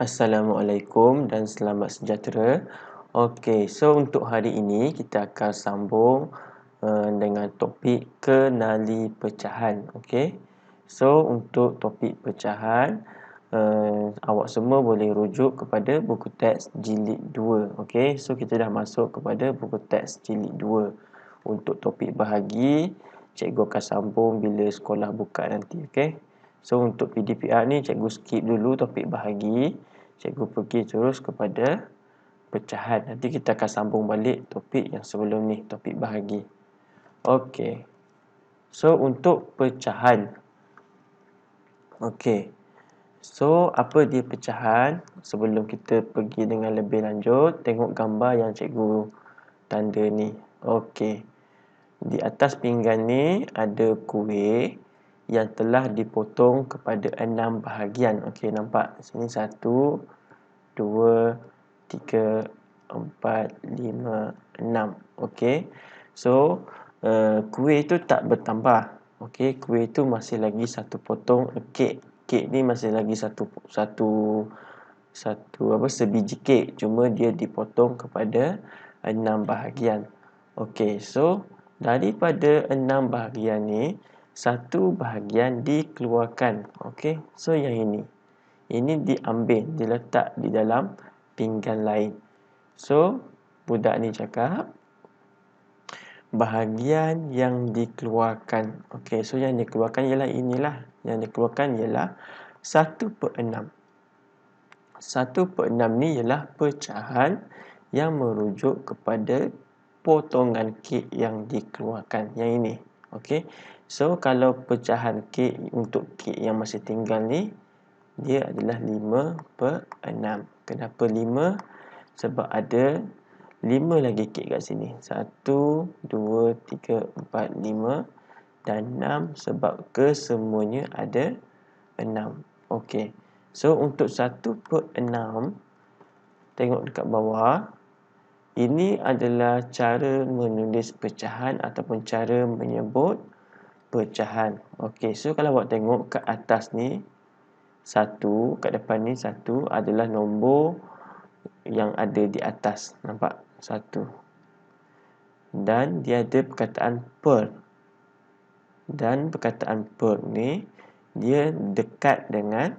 Assalamualaikum dan selamat sejahtera. Okey, so untuk hari ini kita akan sambung dengan topik kenali pecahan. Okey. So untuk topik pecahan, awak semua boleh rujuk kepada buku teks jilid 2. Okey, so kita dah masuk kepada buku teks jilid 2. Untuk topik bahagi, cikgu akan sambung bila sekolah buka nanti. Okey. So untuk PDPR ni cikgu skip dulu topik bahagi. Cikgu pergi terus kepada pecahan. Nanti kita akan sambung balik topik yang sebelum ni, topik bahagi. Okey. So untuk pecahan. Okey. So apa dia pecahan? Sebelum kita pergi dengan lebih lanjut, tengok gambar yang cikgu tanda ni. Okey. Di atas pinggan ni ada kuih yang telah dipotong kepada 6 bahagian. Okey, nampak? Sini 1, 2, 3, 4, 5, 6. Okey. So, kuih tu tak bertambah. Okey, kuih tu masih lagi satu potong kek. Kek ni masih lagi sebiji kek. Cuma dia dipotong kepada 6 bahagian. Okey, so daripada 6 bahagian ni, satu bahagian dikeluarkan. Okey, so yang ini. Ini diambil, diletak di dalam pinggan lain. So, budak ni cakap, bahagian yang dikeluarkan. Okey, so yang dikeluarkan ialah inilah. Yang dikeluarkan ialah 1/6. 1/6 ni ialah pecahan yang merujuk kepada potongan kek yang dikeluarkan. Yang ini. Okey. So, kalau pecahan kek untuk kek yang masih tinggal ni, dia adalah 5/6. Kenapa 5? Sebab ada 5 lagi kek kat sini. 1, 2, 3, 4, 5 dan 6 sebab kesemuanya ada 6. Okey. So, untuk 1/6, tengok dekat bawah. Ini adalah cara menulis pecahan ataupun cara menyebut pecahan. Okey, so kalau awak tengok kat atas ni, 1, kat depan ni 1 adalah nombor yang ada di atas. Nampak? 1. Dan dia ada perkataan per. Dan perkataan per ni, dia dekat dengan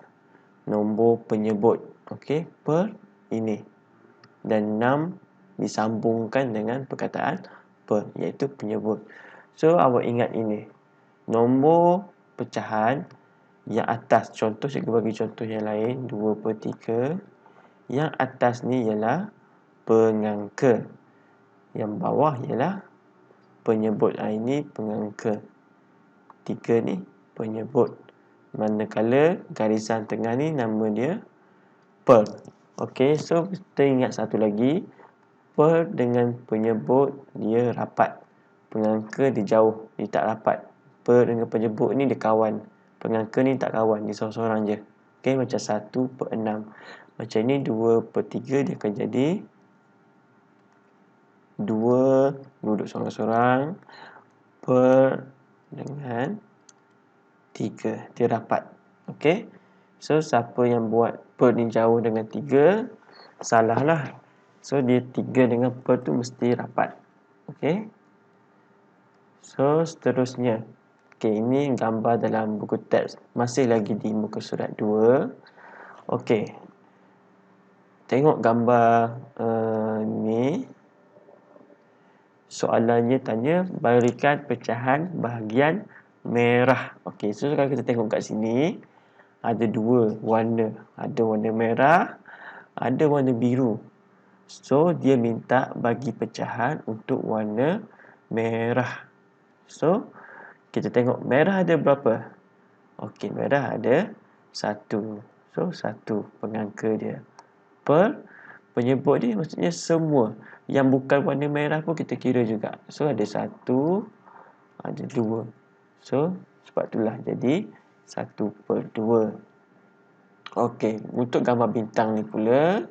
nombor penyebut. Okey, per ini. Dan 6 disambungkan dengan perkataan per, iaitu penyebut. So, awak ingat ini. Nombor pecahan yang atas, contoh cikgu bagi contoh yang lain, 2/3. Yang atas ni ialah pengangka. Yang bawah ialah penyebut. Ini pengangka. 3 ni penyebut. Manakala garisan tengah ni nama dia per. Okey, so kita ingat satu lagi. Per dengan penyebut dia rapat. Pengangka dia jauh, dia tak rapat. Per dengan penyebut ni dia kawan. Pengangka ni tak kawan, dia seorang-seorang je. Okey, macam 1/6. Macam ni 2/3 dia akan jadi 2 duduk seorang-seorang per dengan 3. Dia rapat. Okey. So, siapa yang buat per ni jauh dengan 3, salah lah. So, dia 3 dengan per tu mesti rapat. Okey. So, seterusnya. Okey, ini gambar dalam buku teks. Masih lagi di muka surat 2. Okey. Tengok gambar ni. Soalannya tanya, berikan pecahan bahagian merah. Okey, so kalau kita tengok kat sini, ada 2 warna. Ada warna merah, ada warna biru. So, dia minta bagi pecahan untuk warna merah. So, kita tengok merah ada berapa? Okey, merah ada 1. So, 1 pengangka dia. Per, penyebut dia maksudnya semua. Yang bukan warna merah pun kita kira juga. So, ada 1, ada 2. So, sebab itulah jadi 1/2. Okey, untuk gambar bintang ni pula,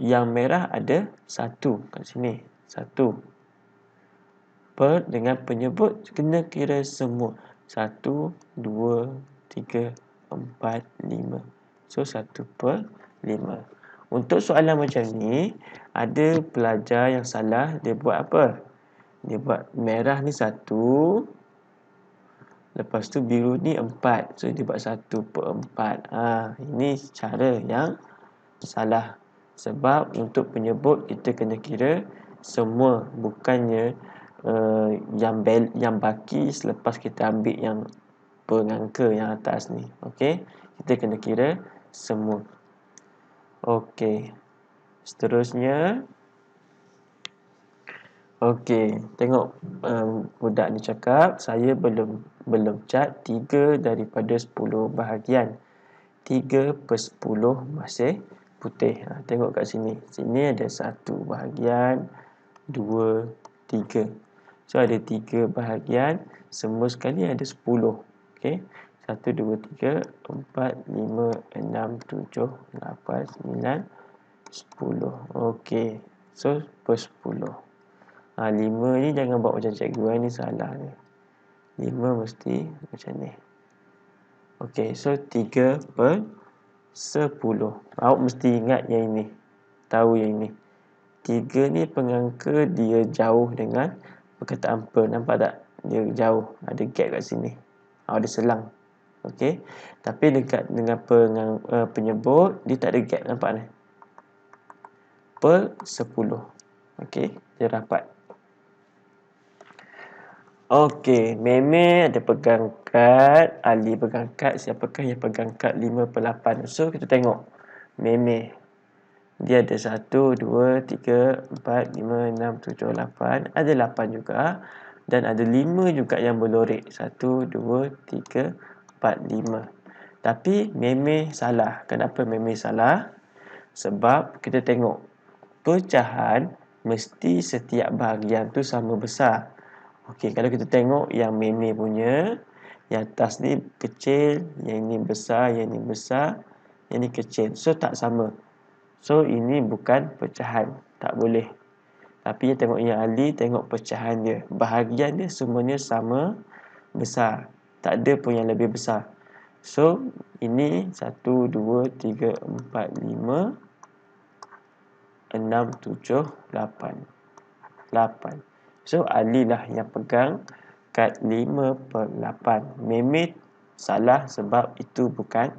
yang merah ada 1 kat sini. 1. Per dengan penyebut kena kira semua. 1, 2, 3, 4, 5. So 1/5. Untuk soalan macam ni, ada pelajar yang salah, dia buat apa? Dia buat merah ni 1, lepas tu biru ni 4. So dia buat 1/4. Ini cara yang salah. Sebab untuk penyebut kita kena kira semua, bukannya yang baki selepas kita ambil yang pengangka yang atas ni. Okey, kita kena kira semua. Okey, seterusnya. Okey, tengok budak ni cakap, saya belum cat 3 daripada 10 bahagian. 3/10 masih putih. Tengok kat sini. Sini ada 1 bahagian, 2, 3. So ada 3 bahagian, semua sekali ada 10. Okey. 1, 2, 3, 4, 5, 6, 7, 8, 9, 10. Okey. So per 10. 5 ni jangan buat macam cikgu ni, salah ni. 5 mesti macam ni. Okey, so 3/10. Awak mesti ingat yang ini. Tahu yang ini. 3 ni pengangka dia jauh dengan perkataan per. Nampak tak? Dia jauh. Ada gap kat sini. Ada selang. Okey. Tapi dekat dengan penyebut, dia tak ada gap. Nampak ni? Per 10. Okey. Dia rapat. Okey, Meme ada pegang kad, Ali pegang kad, siapakah yang pegang kad 5/8? So kita tengok Meme. Dia ada 1, 2, 3, 4, 5, 6, 7, 8. Ada 8 juga. Dan ada 5 juga yang berlorek. 1, 2, 3, 4, 5. Tapi Meme salah. Kenapa Meme salah? Sebab kita tengok pecahan mesti setiap bahagian tu sama besar. Okey, kalau kita tengok yang Meme punya, yang atas ni kecil, yang ini besar, yang ini besar, yang ini kecil. So tak sama. So ini bukan pecahan, tak boleh. Tapi tengok yang Ali, tengok pecahan dia. Bahagian dia semuanya sama besar. Tak ada pun yang lebih besar. So ini 1, 2, 3, 4, 5, 6, 7, 8. 8. So Ali lah yang pegang kad 5/8. Meme salah sebab itu bukan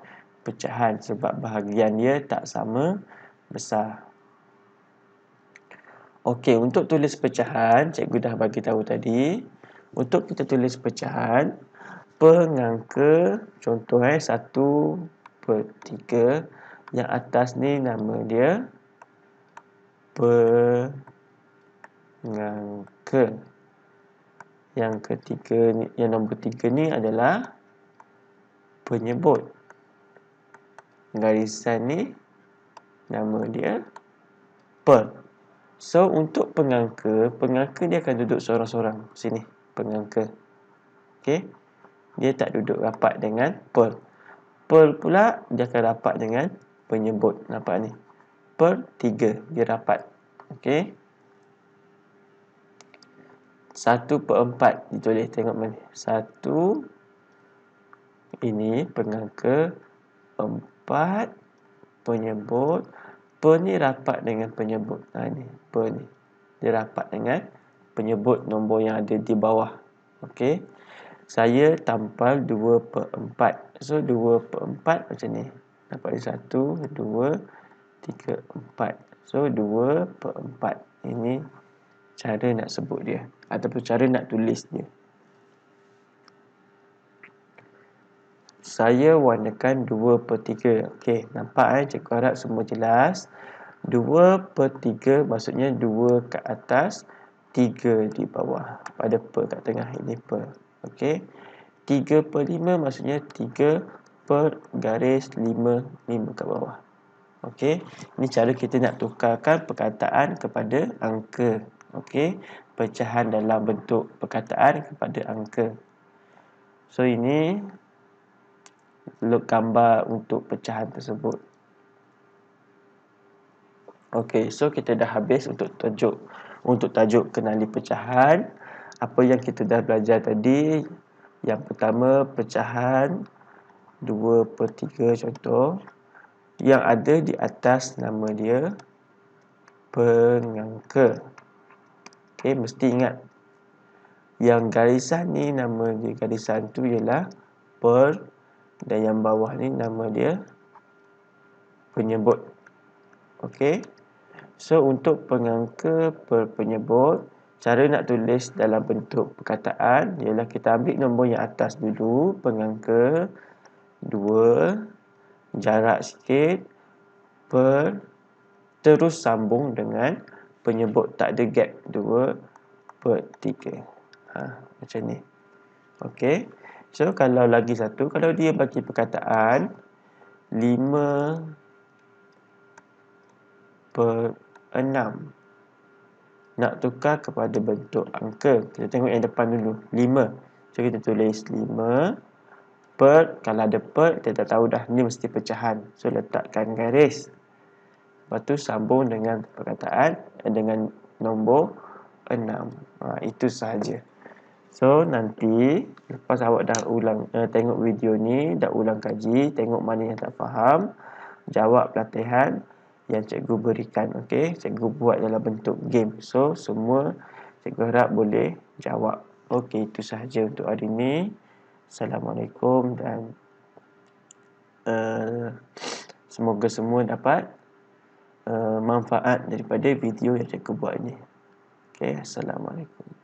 pecahan, sebab bahagian dia tak sama besar. Okey, untuk tulis pecahan, cikgu dah bagi tahu tadi. Untuk kita tulis pecahan, pengangka, contoh 1/3. Yang atas ni nama dia pengangka. Yang ketiga ni, yang nombor 3 ni adalah penyebut. Garisan ni nama dia per. So untuk pengangka dia akan duduk sorang-sorang sini, pengangka. Okey. Dia tak duduk rapat dengan per. Per pula dia akan rapat dengan penyebut. Nampak ni? Per 3 dia rapat. Okey. 1/4 ditulis, tengok mana. 1 ini pengangka, 4 penyebut. Per ni rapat dengan penyebut. Ni per ni. Dia rapat dengan penyebut nombor yang ada di bawah. Okey. Saya tampal 2/4. So 2/4 macam ni. Nampak ni 1, 2, 3, 4. So 2/4. Ini cara nak sebut dia, ataupun cara nak tulis dia. Saya warnakan 2/3. Okey, nampak cikgu harap semua jelas. 2/3 maksudnya 2 kat atas, 3 di bawah. Pada per kat tengah, ini per. Okey. 3/5 maksudnya 3 per garis 5 kat bawah. Okey. Ini cara kita nak tukarkan perkataan kepada angka. Okey. Pecahan dalam bentuk perkataan kepada angka. So ini gambar untuk pecahan tersebut. Okey, so kita dah habis untuk tajuk kenali pecahan. Apa yang kita dah belajar tadi, yang pertama pecahan 2/3 contoh. yang ada di atas nama dia pengangka. Okey, mesti ingat yang garisan ni nama dia, garisan tu ialah per, dan yang bawah ni nama dia penyebut. Okey. So untuk pengangka per penyebut, cara nak tulis dalam bentuk perkataan ialah kita ambil nombor yang atas dulu, pengangka 2, jarak sikit, per, terus sambung dengan penyebut, tak ada gap, 2/3. Macam ni. Okey. So kalau lagi satu, kalau dia bagi perkataan 5/6, nak tukar kepada bentuk angka, kita tengok yang depan dulu, 5. So kita tulis 5 per, kalau ada per, kita dah tahu dah ni mesti pecahan. So letakkan garis. Lepas tu sambung dengan perkataan dengan nombor 6. Itu sahaja. So nanti lepas awak dah ulang tengok video ni, dah ulang kaji, tengok mana yang tak faham, jawab latihan yang cikgu berikan. Okey, cikgu buat dalam bentuk game. So semua cikgu harap boleh jawab. Okey, itu sahaja untuk hari ini. Assalamualaikum dan semoga semua dapat manfaat daripada video yang cikgu buat ni. Okey, assalamualaikum.